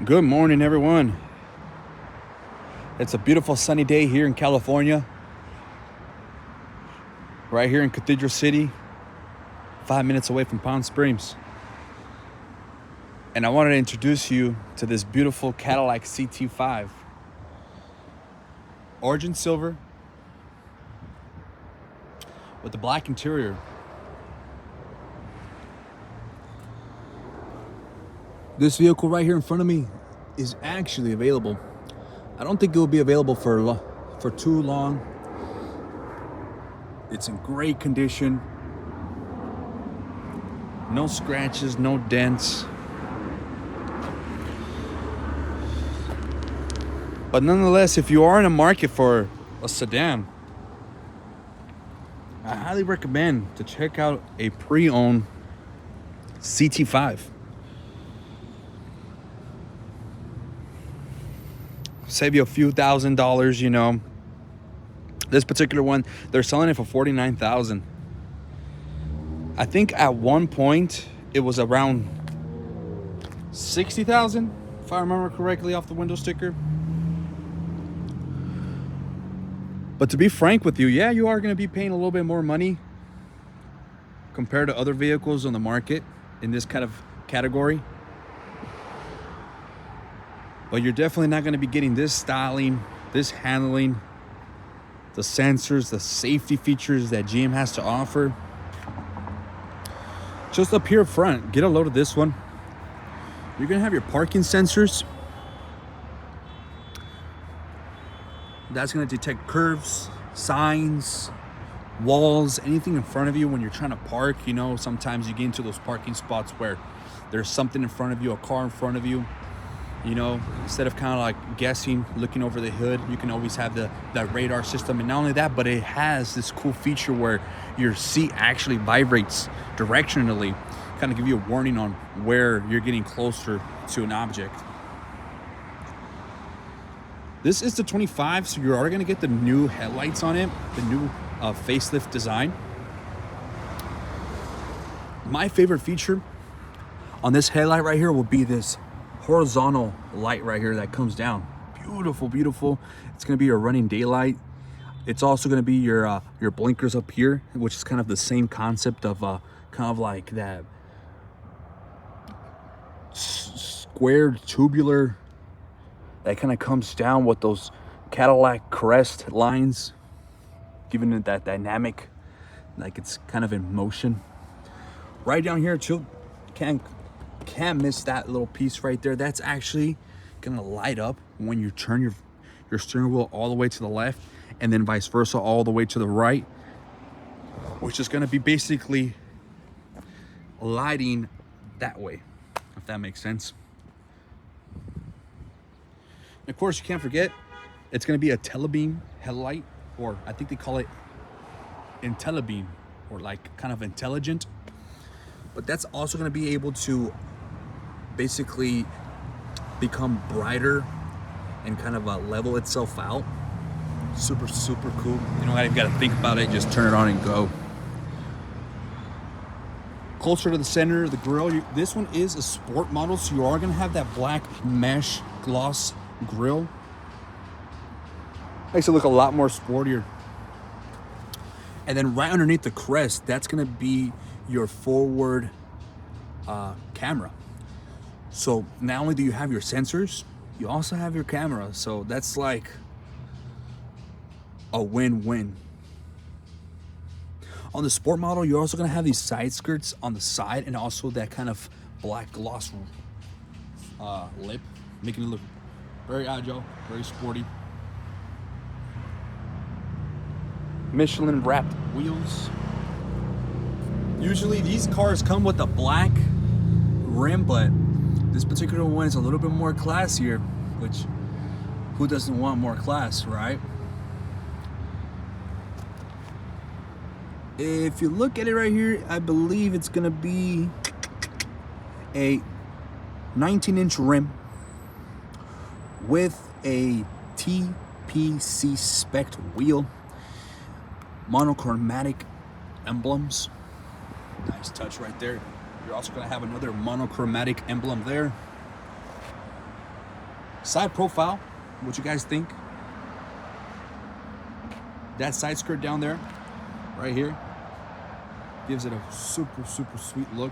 Good morning, everyone. It's a beautiful sunny day here in California, right here in Cathedral City, 5 minutes away from Palm Springs. And I wanted to introduce you to this beautiful Cadillac CT5. Origin silver with the black interior. This vehicle right here in front of me is actually available. I don't think it will be available for too long. It's in great condition. No scratches, no dents. But nonetheless, if you are in a market for a sedan, I highly recommend to check out a pre-owned CT5. Save you a few $1,000s, you know. This particular one, they're selling it for $49,000. I think at one point it was around $60,000, if I remember correctly, off the window sticker. But to be frank with you, yeah, you are going to be paying a little bit more money compared to other vehicles on the market in this kind of category. But you're definitely not going to be getting this styling, this handling, the sensors, the safety features that GM has to offer. Just up here front, get a load of this one. You're going to have your parking sensors. That's going to detect curves, signs, walls, anything in front of you when you're trying to park. You know, sometimes you get into those parking spots where there's something in front of you, a car in front of you. You know, instead of kind of like guessing, looking over the hood, you can always have that radar system. And not only that, but it has this cool feature where your seat actually vibrates directionally, kind of give you a warning on where you're getting closer to an object. This is the 25, so you're already going to get the new headlights on it, the new facelift design. My favorite feature on this headlight right here will be this horizontal light right here that comes down. Beautiful, beautiful. It's going to be your running daylight. It's also going to be your blinkers up here, which is kind of the same concept of kind of like that squared tubular that kind of comes down with those Cadillac crest lines, giving it that dynamic, like it's kind of in motion. Right down here too, can't miss that little piece right there. That's actually gonna light up when you turn your steering wheel all the way to the left, and then vice versa all the way to the right, which is gonna be basically lighting that way, if that makes sense. And of course, you can't forget, it's gonna be a telebeam headlight, or I think they call it IntelliBeam, or like kind of intelligent. But that's also gonna be able to basically become brighter and kind of level itself out. Super, super cool. You don't even gotta think about it, just turn it on and go. Closer to the center of the grille, this one is a sport model, so you are gonna have that black mesh gloss grille. Makes it look a lot more sportier. And then right underneath the crest, that's gonna be your forward camera. So not only do you have your sensors, you also have your camera. So that's like a win-win. On the sport model, you're also gonna have these side skirts on the side, and also that kind of black gloss lip, making it look very agile, very sporty. Michelin wrapped wheels. Usually these cars come with a black rim, but this particular one is a little bit more classier, which who doesn't want more class, right? If you look at it right here, I believe it's gonna be a 19-inch rim with a TPC spec wheel, monochromatic emblems. Nice touch right there. You're also going to have another monochromatic emblem there. Side profile, what you guys think? That side skirt down there, right here, gives it a super, super sweet look,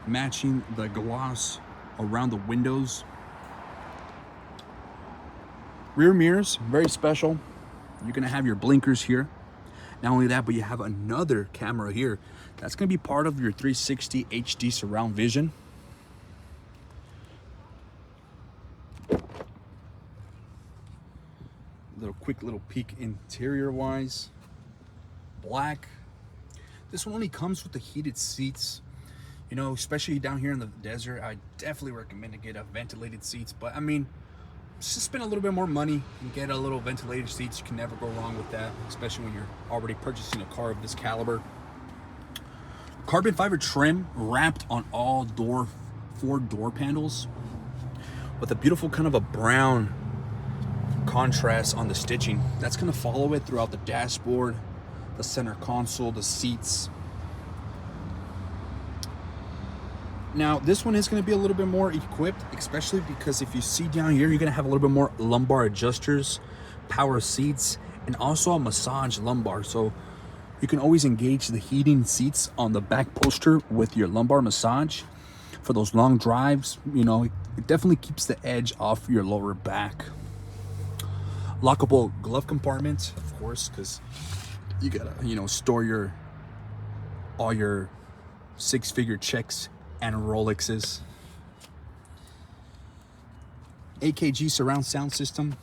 matching the gloss around the windows. Rear mirrors, very special. You're gonna have your blinkers here. Not only that, but you have another camera here. That's gonna be part of your 360 HD surround vision. Quick little peek interior wise. Black. This one only comes with the heated seats. You know, especially down here in the desert, I definitely recommend to get a ventilated seats. But I mean, just spend a little bit more money and get a little ventilated seats. You can never go wrong with that, especially when you're already purchasing a car of this caliber. Carbon fiber trim wrapped on all four door panels with a beautiful kind of a brown contrast on the stitching. That's going to follow it throughout the dashboard, the center console, the seats. Now this one is going to be a little bit more equipped, especially because if you see down here, you're going to have a little bit more lumbar adjusters, power seats, and also a massage lumbar. So you can always engage the heating seats on the back poster with your lumbar massage for those long drives. You know, it definitely keeps the edge off your lower back. Lockable glove compartment, of course, because you gotta, you know, store all your six-figure checks and Rolexes. AKG surround sound system.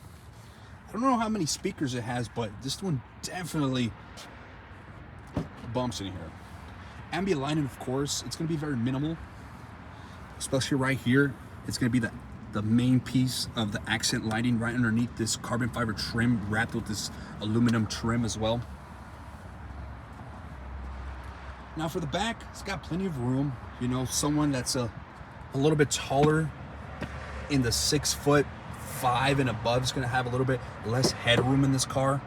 I don't know how many speakers it has, but this one definitely bumps in here. Ambient lighting, of course, it's gonna be very minimal, especially right here. It's gonna be the main piece of the accent lighting right underneath this carbon fiber trim wrapped with this aluminum trim as well. Now for the back, it's got plenty of room. You know, someone that's a little bit taller in the 6'5" and above is gonna have a little bit less headroom in this car.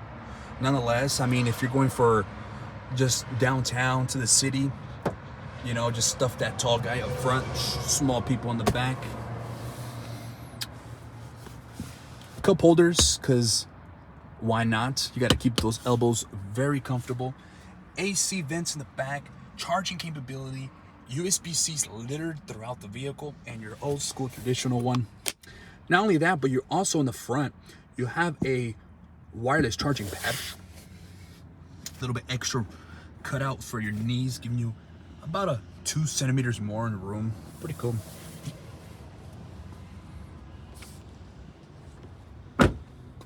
Nonetheless, I mean, if you're going for just downtown to the city, you know, just stuff that tall guy up front, small people in the back. Cup holders, because why not? You got to keep those elbows very comfortable. AC vents in the back, charging capability, USB-Cs littered throughout the vehicle, and your old school traditional one. Not only that, but you're also in the front, you have a wireless charging pad. A little bit extra cut out for your knees, giving you about 2 centimeters more in the room. Pretty cool.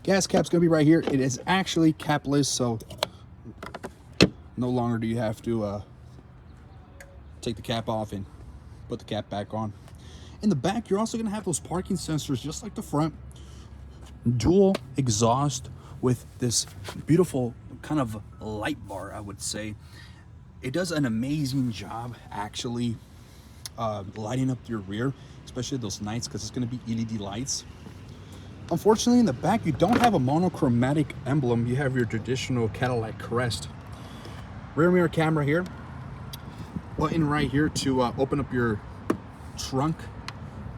Gas cap's gonna be right here. It is actually capless, so no longer do you have to take the cap off and put the cap back on. In the back, you're also gonna have those parking sensors just like the front. Dual exhaust with this beautiful kind of light bar, I would say. It does an amazing job actually lighting up your rear, especially those nights, because it's gonna be LED lights. Unfortunately, in the back, you don't have a monochromatic emblem. You have your traditional Cadillac crest. Rear mirror camera here. Button right here to open up your trunk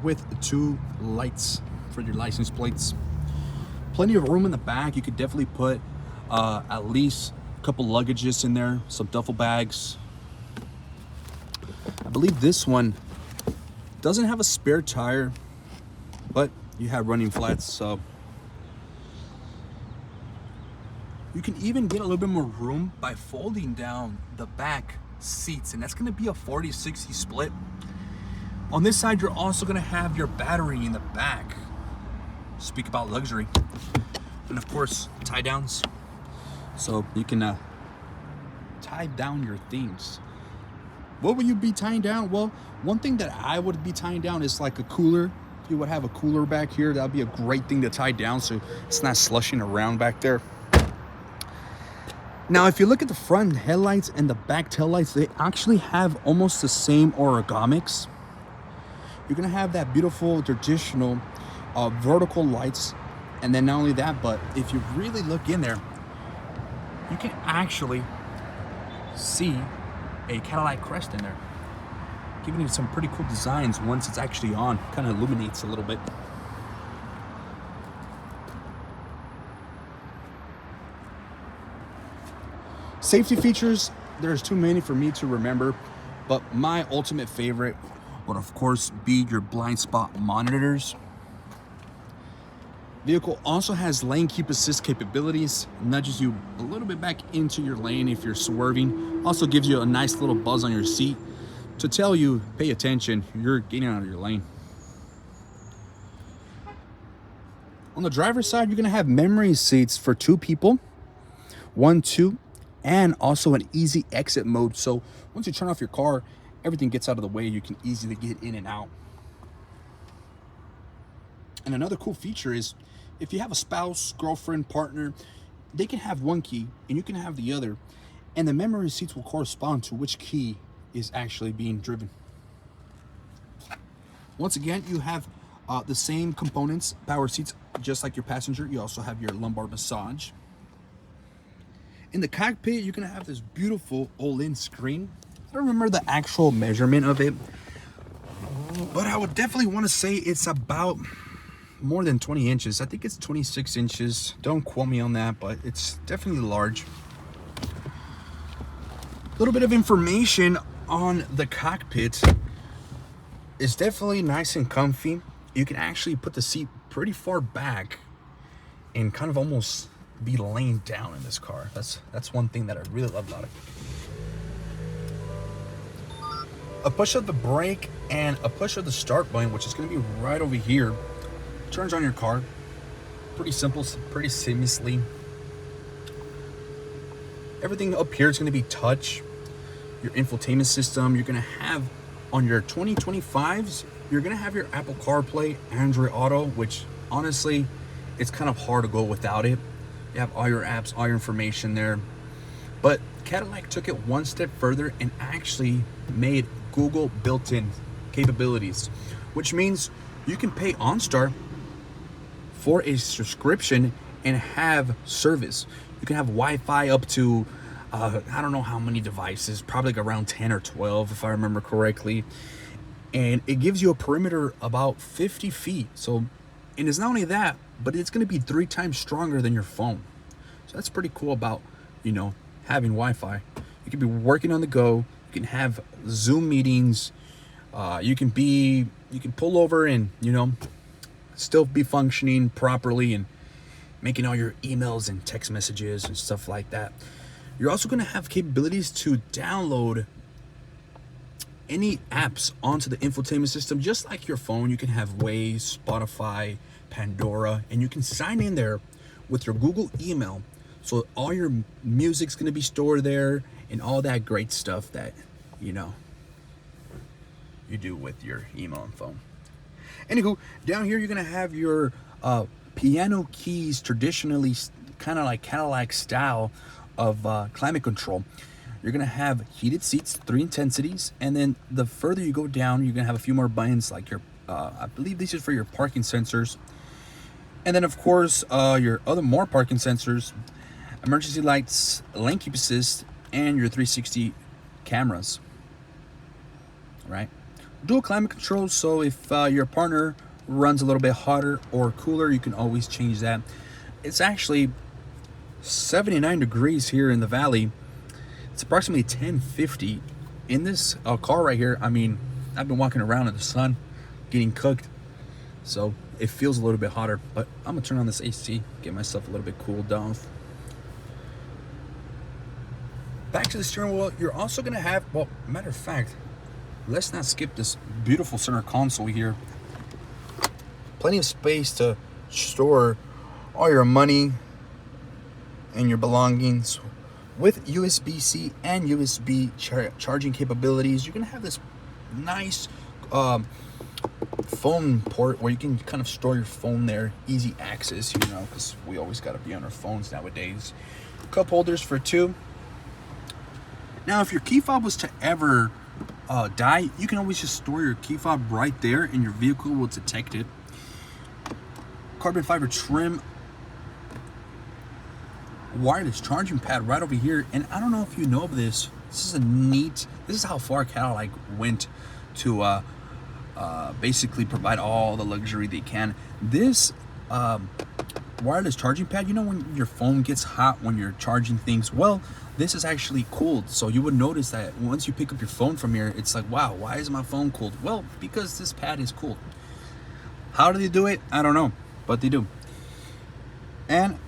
with 2 lights for your license plates. Plenty of room in the back. You could definitely put at least a couple luggages in there, some duffel bags. I believe this one doesn't have a spare tire, but you have running flats, so you can even get a little bit more room by folding down the back seats, and that's going to be a 40-60 split. On this side, you're also going to have your battery in the back. Speak about luxury. And of course, tie downs, so you can tie down your things. What would you be tying down? Well, one thing that I would be tying down is like a cooler. If you would have a cooler back here, that would be a great thing to tie down so it's not slushing around back there. Now, if you look at the front headlights and the back taillights, they actually have almost the same ergonomics. You're gonna have that beautiful traditional vertical lights, and then not only that, but if you really look in there, you can actually see a Cadillac crest in there, giving you some pretty cool designs once it's actually on. Kind of illuminates a little bit. Safety features, there's too many for me to remember, but my ultimate favorite would of course be your blind spot monitors. Vehicle also has lane keep assist capabilities, nudges you a little bit back into your lane if you're swerving. Also gives you a nice little buzz on your seat to tell you, pay attention, you're getting out of your lane. On the driver's side, you're gonna have memory seats for 2 people, 1, 2, and also an easy exit mode. So once you turn off your car, everything gets out of the way. You can easily get in and out. And another cool feature is if you have a spouse, girlfriend, partner, they can have one key and you can have the other, and the memory seats will correspond to which key is actually being driven. Once again, you have the same components, power seats, just like your passenger. You also have your lumbar massage. In the cockpit, you're gonna have this beautiful all-in screen. I don't remember the actual measurement of it, but I would definitely want to say it's about more than 20 inches. I think it's 26 inches. Don't quote me on that, but it's definitely large. A little bit of information on the cockpit. It's definitely nice and comfy. You can actually put the seat pretty far back and kind of almost be laying down in this car. That's one thing that I really love about it. A push of the brake and a push of the start button, which is going to be right over here, turns on your car. Pretty simple, pretty seamlessly. Everything up here is going to be touch. Your infotainment system, you're going to have on your 2025s, you're going to have your Apple CarPlay, Android Auto, which honestly, it's kind of hard to go without it. You have all your apps, all your information there. But Cadillac took it one step further and actually made Google built-in capabilities, which means you can pay OnStar for a subscription and have service. You can have Wi-Fi up to I don't know how many devices, probably like around 10 or 12 if I remember correctly, and it gives you a perimeter about 50 feet. So, and it's not only that, but it's going to be 3 times stronger than your phone. So that's pretty cool about, you know, having Wi-Fi. You can be working on the go. You can have Zoom meetings. You can pull over and, you know, still be functioning properly and making all your emails and text messages and stuff like that. You're also going to have capabilities to download any apps onto the infotainment system, just like your phone. You can have Waze, Spotify, Pandora, and you can sign in there with your Google email. So all your music's going to be stored there and all that great stuff that, you know, you do with your email and phone. Anywho, down here you're going to have your piano keys, traditionally kind of like Cadillac style of climate control. You're going to have heated seats, 3 intensities, and then the further you go down, you're going to have a few more buttons like your, I believe this is for your parking sensors. And then of course, your other more parking sensors, emergency lights, lane keep assist, and your 360 cameras, right? Dual climate control, so if your partner runs a little bit hotter or cooler, you can always change that. It's actually 79 degrees here in the valley. It's approximately 10:50 in this car right here. I mean, I've been walking around in the sun getting cooked, so it feels a little bit hotter, but I'm gonna turn on this AC, get myself a little bit cooled down. Back to the steering wheel, you're also gonna have, well, matter of fact, let's not skip this beautiful center console here. Plenty of space to store all your money and your belongings. With USB-C and USB charging capabilities, you're gonna have this nice phone port where you can kind of store your phone there, easy access, you know, because we always got to be on our phones nowadays. Cup holders for 2. Now, if your key fob was to ever die, you can always just store your key fob right there and your vehicle will detect it. Carbon fiber trim, wireless charging pad right over here. And I don't know if you know of this. This is how far Cadillac went to basically provide all the luxury they can. This wireless charging pad. You know when your phone gets hot when you're charging things? Well, this is actually cooled. So you would notice that once you pick up your phone from here, it's like, wow, why is my phone cooled? Well, because this pad is cooled. How do they do it? I don't know, but they do. And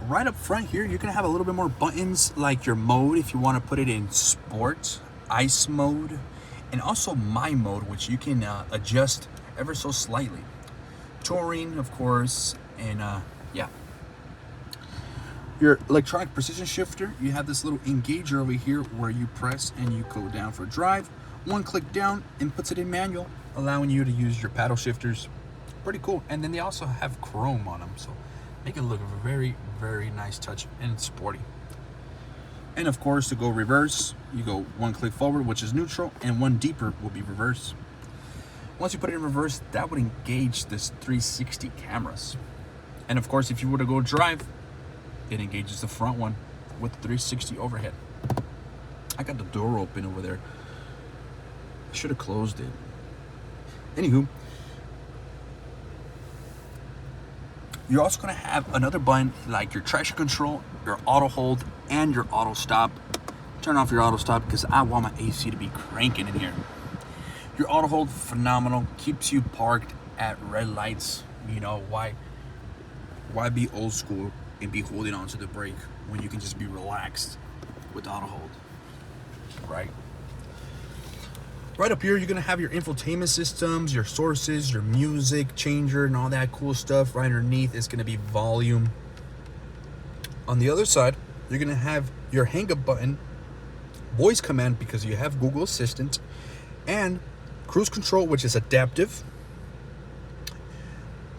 right up front here, you're gonna have a little bit more buttons, like your mode if you want to put it in sport, ice mode, and also my mode, which you can adjust ever so slightly. Touring, of course, and yeah. Your electronic precision shifter, you have this little engager over here where you press and you go down for drive. One click down and puts it in manual, allowing you to use your paddle shifters. Pretty cool. And then they also have chrome on them, so make it look a very, very nice touch and sporty. And of course, to go reverse, you go one click forward, which is neutral, and one deeper will be reverse. Once you put it in reverse, that would engage this 360 cameras. And of course, if you were to go drive, it engages the front one with the 360 overhead. I got the door open over there. I should have closed it. Anywho, you're also gonna have another button like your traction control, your auto hold, and your auto stop. Turn off your auto stop because I want my AC to be cranking in here. Your auto hold, phenomenal, keeps you parked at red lights. You know, why be old school and be holding onto the brake when you can just be relaxed with auto hold, right? Right up here, you're gonna have your infotainment systems, your sources, your music changer, and all that cool stuff. Right underneath is gonna be volume. On the other side, you're gonna have your hang up button, voice command because you have Google Assistant, and cruise control, which is adaptive.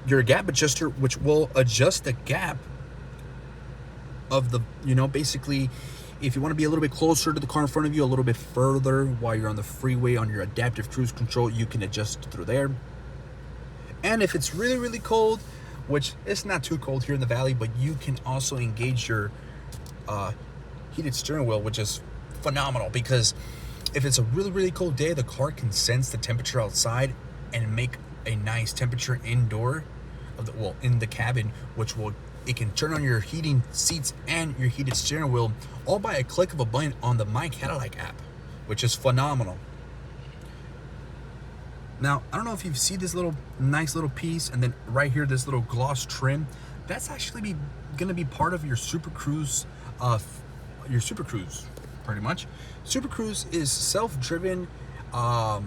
Your gap adjuster, which will adjust the gap of the, you know, basically, if you want to be a little bit closer to the car in front of you, a little bit further while you're on the freeway on your adaptive cruise control, you can adjust through there. And if it's really, really cold, which it's not too cold here in the valley, but you can also engage your heated steering wheel, which is phenomenal because if it's a really, really cold day, the car can sense the temperature outside and make a nice temperature indoor, in the cabin, it can turn on your heating seats and your heated steering wheel all by a click of a button on the My Cadillac app, which is phenomenal. Now, I don't know if you see this nice little piece, and then right here, this little gloss trim. That's actually going to be part of your Super Cruise, pretty much. Super Cruise is self-driven, a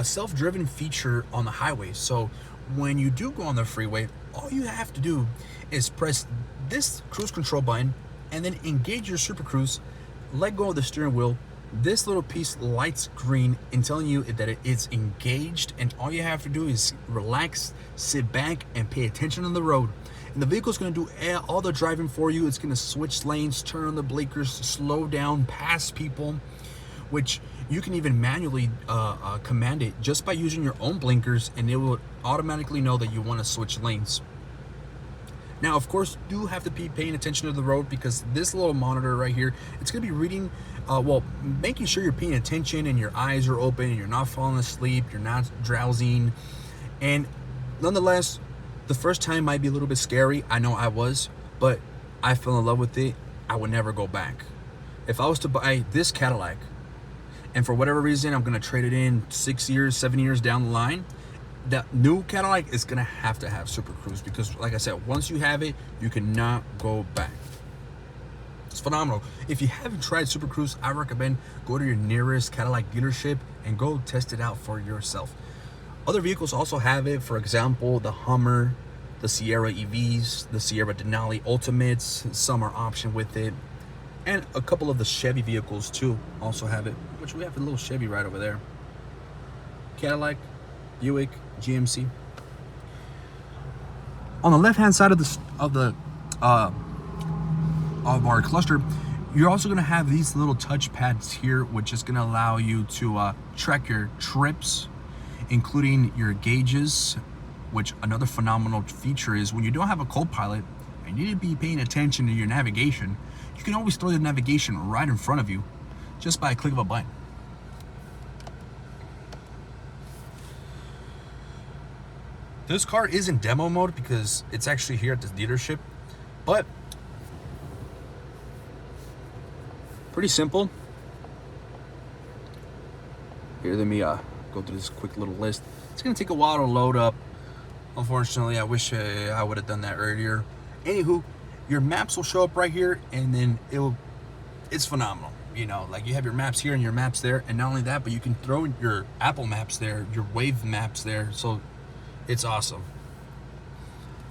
self-driven feature on the highway. So when you do go on the freeway, all you have to do is press this cruise control button and then engage your Super Cruise, let go of the steering wheel. This little piece lights green and telling you that it is engaged, and all you have to do is relax, sit back, and pay attention on the road. And the vehicle is going to do all the driving for you. It's going to switch lanes, turn on the blinkers, slow down, pass people, which you can even manually command it just by using your own blinkers, and it will automatically know that you want to switch lanes. Now, of course, you do have to be paying attention to the road because this little monitor right here, it's going to be reading, making sure you're paying attention and your eyes are open and you're not falling asleep, you're not drowsing. And nonetheless, the first time might be a little bit scary. I know I was, but I fell in love with it. I would never go back. If I was to buy this Cadillac, and for whatever reason, I'm going to trade it in 6 years, 7 years down the line, that new Cadillac is going to have Super Cruise because, like I said, once you have it, you cannot go back. It's phenomenal. If you haven't tried Super Cruise, I recommend go to your nearest Cadillac dealership and go test it out for yourself. Other vehicles also have it. For example, the Hummer, the Sierra EVs, the Sierra Denali Ultimates, some are option with it. And a couple of the Chevy vehicles too also have it, which we have a little Chevy right over there. Cadillac, Buick, GMC. On the left-hand side of our cluster, you're also going to have these little touch pads here, which is going to allow you to track your trips, including your gauges. Which another phenomenal feature is when you don't have a co-pilot and you need to be paying attention to your navigation, you can always throw the navigation right in front of you just by a click of a button. This car is in demo mode because it's actually here at the dealership, but pretty simple. Here, let me go through this quick little list. It's gonna take a while to load up. Unfortunately, I wish I would have done that earlier. Anywho, your maps will show up right here, and then it's phenomenal. You know, like you have your maps here and your maps there, and not only that, but you can throw your Apple Maps there, your Wave Maps there, so it's awesome.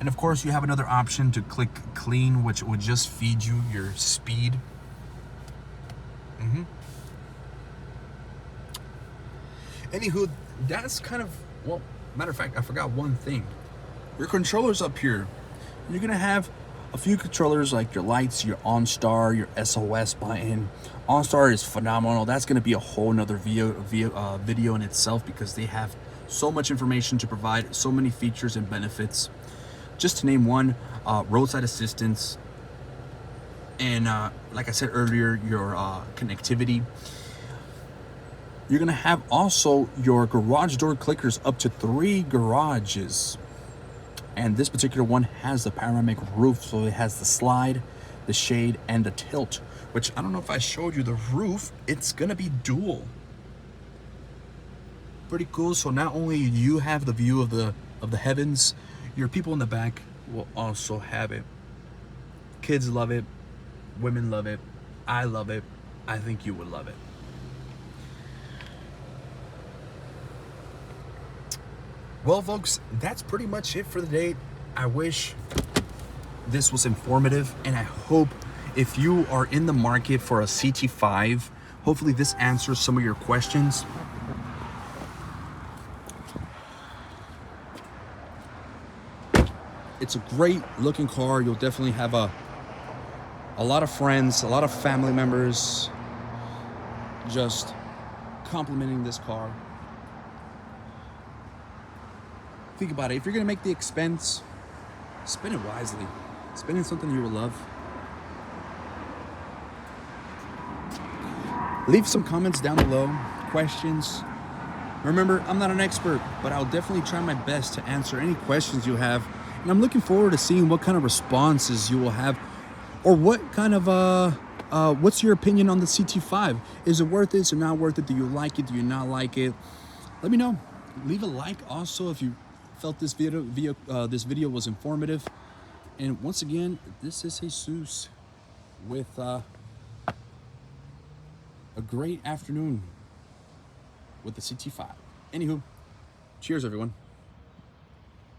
And of course, you have another option to click clean, which would just feed you your speed. Anywho, that's kind of, well, matter of fact, I forgot one thing. Your controllers up here, you're gonna have a few controllers like your lights, your OnStar, your SOS button. OnStar is phenomenal. That's gonna be a whole nother video in itself because they have so much information to provide, so many features and benefits. Just to name one, roadside assistance, and like I said earlier, your connectivity. You're gonna have also your garage door clickers, up to 3 garages. And this particular one has the panoramic roof, so it has the slide, the shade, and the tilt, which I don't know if I showed you the roof. It's gonna be dual. Pretty cool. So not only you have the view of the heavens, your people in the back will also have it. Kids love it, women love it, I love it, I think you would love it. Well, folks, that's pretty much it for the day. I wish this was informative, and I hope if you are in the market for a CT5, hopefully this answers some of your questions. It's a great looking car. You'll definitely have a lot of friends, a lot of family members just complimenting this car. Think about it. If you're gonna make the expense, spend it wisely. Spend it in something you will love. Leave some comments down below, questions. Remember, I'm not an expert, but I'll definitely try my best to answer any questions you have. And I'm looking forward to seeing what kind of responses you will have, or what kind of what's your opinion on the CT5? Is it worth it? Is it not worth it? Do you like it? Do you not like it? Let me know. Leave a like also if you felt this video was informative. And once again, this is Jesus with a great afternoon with the CT5. Anywho, cheers everyone.